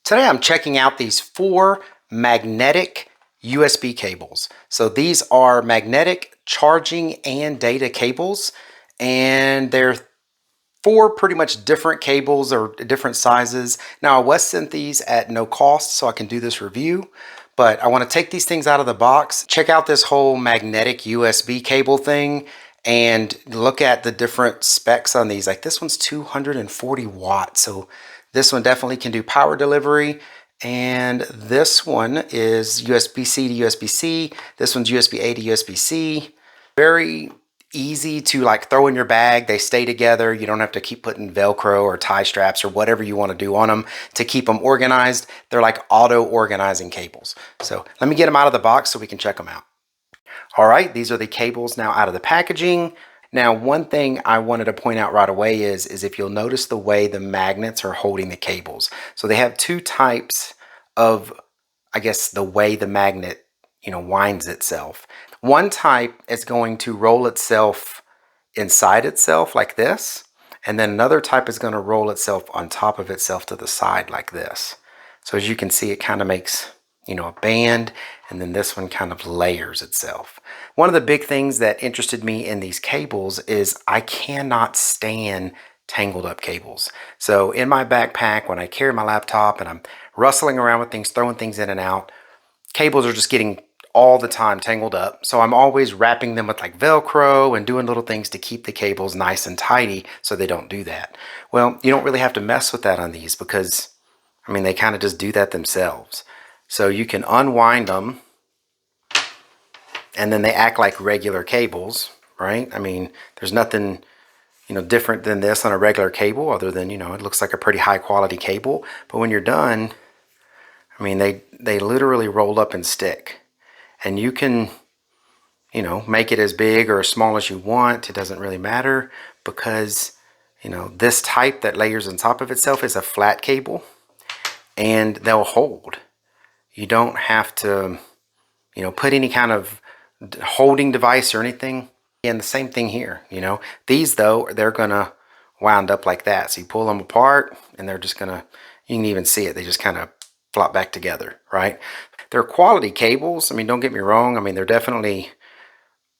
Today I'm checking out these 4 magnetic USB cables. So these are magnetic charging and data cables, and they're 4 pretty much different cables or different sizes. Now I was sent these at no cost so I can do this review, but I want to take these things out of the box, check out this whole magnetic USB cable thing, and look at the different specs on these. Like this one's 240 watts, so this one definitely can do power delivery. And this one is USB-C to USB-C. This one's USB-A to USB-C. Very easy to like throw in your bag. They stay together. You don't have to keep putting Velcro or tie straps or whatever you want to do on them to keep them organized. They're like auto organizing cables. So let me get them out of the box so we can check them out. All right, these are the cables now out of the packaging. Now, one thing I wanted to point out right away is if you'll notice the way the magnets are holding the cables. So they have 2 types of, I guess, the way the magnet, winds itself. One type is going to roll itself inside itself like this, and then another type is going to roll itself on top of itself to the side like this. So as you can see, it kind of makes, a band, and then this one kind of layers itself. One of the big things that interested me in these cables is I cannot stand tangled up cables. So in my backpack, when I carry my laptop and I'm rustling around with things, throwing things in and out, cables are just getting all the time tangled up. So I'm always wrapping them with like Velcro and doing little things to keep the cables nice and tidy so they don't do that. Well, you don't really have to mess with that on these because, they kind of just do that themselves. So you can unwind them and then they act like regular cables, right? There's nothing, different than this on a regular cable other than, it looks like a pretty high quality cable. But when you're done, they literally roll up and stick. And you can, make it as big or as small as you want. It doesn't really matter because, this type that layers on top of itself is a flat cable and they'll hold. You don't have to, put any kind of holding device or anything. And the same thing here, These, though, they're going to wound up like that. So you pull them apart and they're just going to, you can even see it. They just kind of flop back together, right? They're quality cables. Don't get me wrong. They're definitely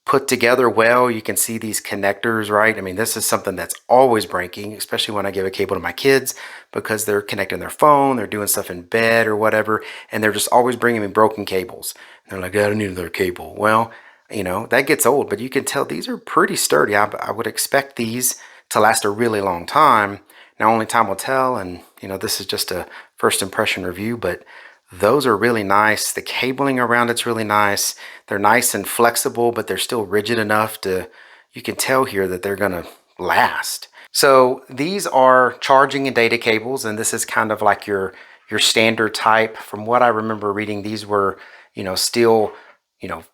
put together well. You can see these connectors, right? This is something that's always breaking, especially when I give a cable to my kids because they're connecting their phone, they're doing stuff in bed or whatever, and they're just always bringing me broken cables. And they're like, I don't need another cable. Well, that gets old, but you can tell these are pretty sturdy. I would expect these to last a really long time. Now, only time will tell, and this is just a first impression review, but those are really nice. The cabling around it's really nice. They're nice and flexible, but they're still rigid enough to, you can tell here that they're gonna last. So these are charging and data cables, and this is kind of like your standard type. From what I remember reading, these were, still,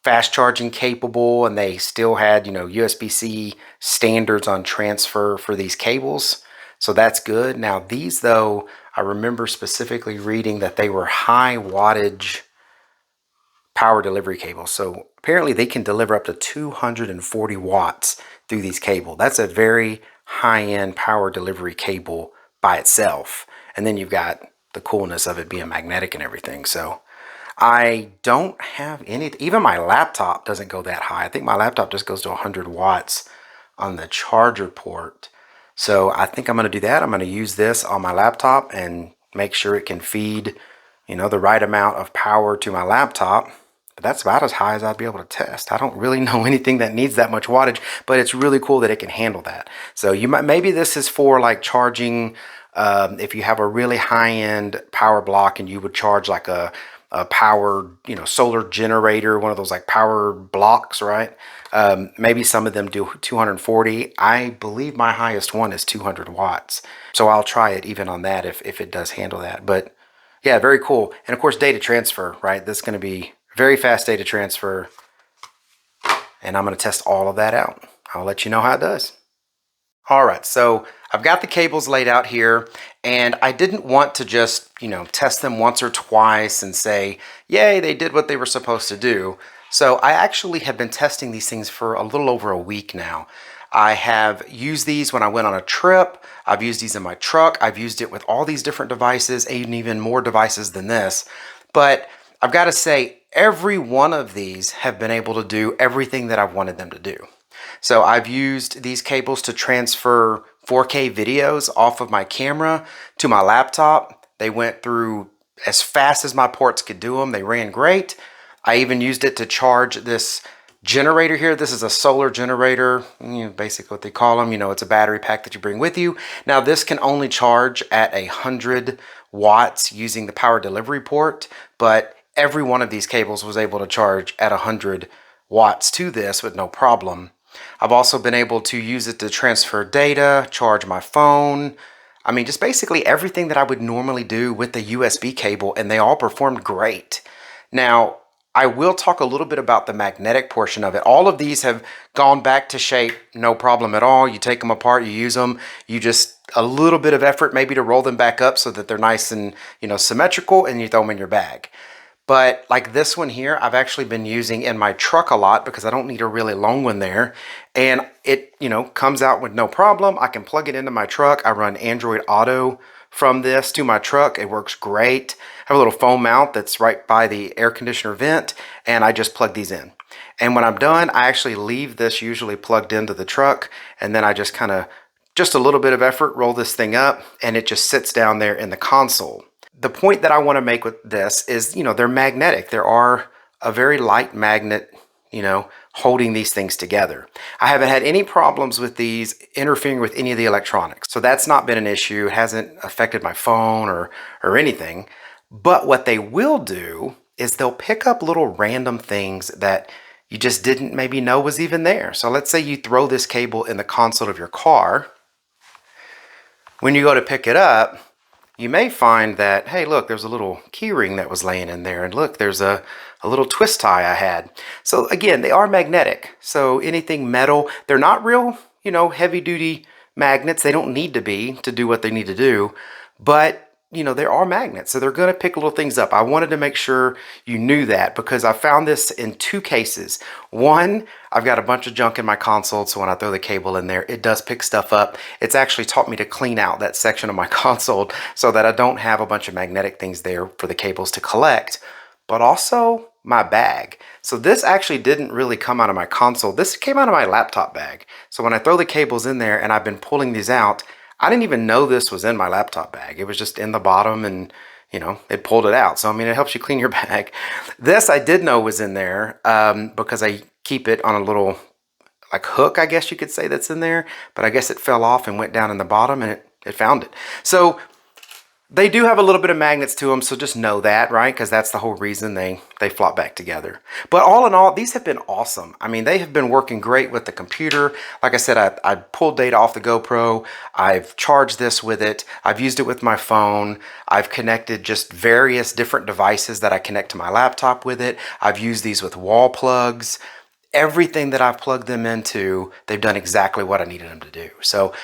fast charging capable, and they still had, USB-C standards on transfer for these cables. So that's good. Now these, though, I remember specifically reading that they were high wattage power delivery cables. So apparently they can deliver up to 240 watts through these cables. That's a very high-end power delivery cable by itself. And then you've got the coolness of it being magnetic and everything. So I don't have any, even my laptop doesn't go that high. I think my laptop just goes to 100 watts on the charger port. So I think I'm going to do that. I'm going to use this on my laptop and make sure it can feed, the right amount of power to my laptop. But that's about as high as I'd be able to test. I don't really know anything that needs that much wattage, but it's really cool that it can handle that. So maybe this is for like charging, if you have a really high-end power block and you would charge like a power, solar generator, one of those like power blocks, right? Maybe some of them do 240. I believe my highest one is 200 watts. So I'll try it even on that if it does handle that. But yeah, very cool. And of course, data transfer, right? This is going to be very fast data transfer. And I'm going to test all of that out. I'll let you know how it does. All right, so I've got the cables laid out here, and I didn't want to just, test them once or twice and say, yay, they did what they were supposed to do. So I actually have been testing these things for a little over a week now. I have used these when I went on a trip. I've used these in my truck. I've used it with all these different devices, and even more devices than this. But I've got to say, every one of these have been able to do everything that I've wanted them to do. So I've used these cables to transfer 4K videos off of my camera to my laptop. They went through as fast as my ports could do them. They ran great. I even used it to charge this generator here. This is a solar generator, basically what they call them. It's a battery pack that you bring with you. Now this can only charge at 100 watts using the power delivery port, but every one of these cables was able to charge at 100 watts to this with no problem. I've also been able to use it to transfer data, charge my phone. I mean, just basically everything that I would normally do with the USB cable, and they all performed great. Now, I will talk a little bit about the magnetic portion of it. All of these have gone back to shape, no problem at all. You take them apart, you use them, you just a little bit of effort maybe to roll them back up so that they're nice and symmetrical, and you throw them in your bag. But like this one here, I've actually been using in my truck a lot because I don't need a really long one there. And it, comes out with no problem. I can plug it into my truck. I run Android Auto from this to my truck. It works great. I have a little foam mount that's right by the air conditioner vent, and I just plug these in. And when I'm done, I actually leave this usually plugged into the truck, and then I just just a little bit of effort, roll this thing up, and it just sits down there in the console. The point that I want to make with this is, they're magnetic. There are a very light magnet, holding these things together. I haven't had any problems with these interfering with any of the electronics. So that's not been an issue. It hasn't affected my phone or anything. But what they will do is they'll pick up little random things that you just didn't maybe know was even there. So let's say you throw this cable in the console of your car. When you go to pick it up, you may find that, hey, look, there's a little key ring that was laying in there. And look, there's a little twist tie I had. So again, they are magnetic. So anything metal, they're not real, heavy duty magnets. They don't need to be to do what they need to do. But, there are magnets. So they're going to pick little things up. I wanted to make sure you knew that because I found this in two cases. One, I've got a bunch of junk in my console, so when I throw the cable in there, it does pick stuff up. It's actually taught me to clean out that section of my console so that I don't have a bunch of magnetic things there for the cables to collect, but also my bag. So this actually didn't really come out of my console. This came out of my laptop bag. So when I throw the cables in there and I've been pulling these out, I didn't even know this was in my laptop bag. It was just in the bottom and it pulled it out. So, it helps you clean your bag. This I did know was in there because I keep it on a little like hook, I guess you could say, that's in there. But I guess it fell off and went down in the bottom and it found it. So they do have a little bit of magnets to them, so just know that, right? Because that's the whole reason they flop back together. But all in all, these have been awesome. They have been working great with the computer. Like I said, I pulled data off the GoPro. I've charged this with it. I've used it with my phone. I've connected just various different devices that I connect to my laptop with it. I've used these with wall plugs. Everything that I've plugged them into, they've done exactly what I needed them to do. So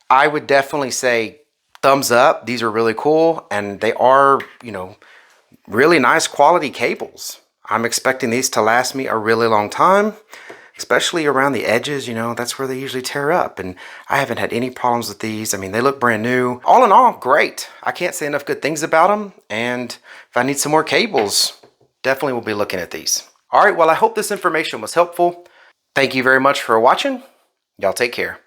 I would definitely say thumbs up. These are really cool, and they are, really nice quality cables. I'm expecting these to last me a really long time, especially around the edges. That's where they usually tear up, and I haven't had any problems with these. They look brand new. All in all, great. I can't say enough good things about them, and if I need some more cables, definitely will be looking at these. All right, well, I hope this information was helpful. Thank you very much for watching. Y'all take care.